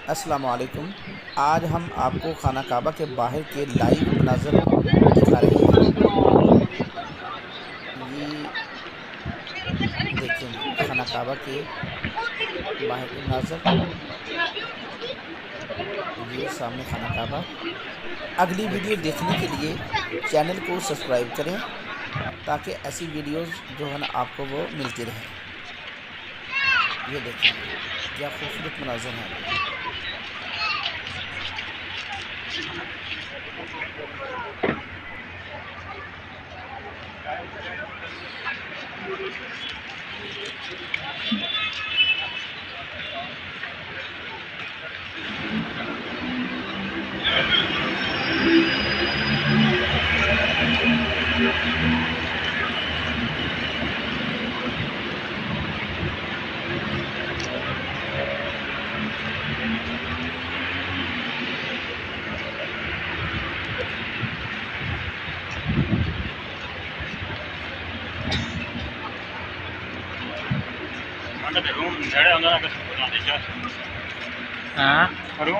अस्सलामु अलैकुम। आज हम आपको खाना काबा के बाहर के लाइव मनाज़र दिखा रहे हैं। ये देखेंगे खाना काबा के बाहर के मनाज़र। ये सामने खाना काबा। अगली वीडियो देखने के लिए चैनल को सब्सक्राइब करें ताकि ऐसी वीडियोस जो है ना आपको वो मिलती रहें। ये देखेंगे क्या खूबसूरत मनाज़र हैं। रूम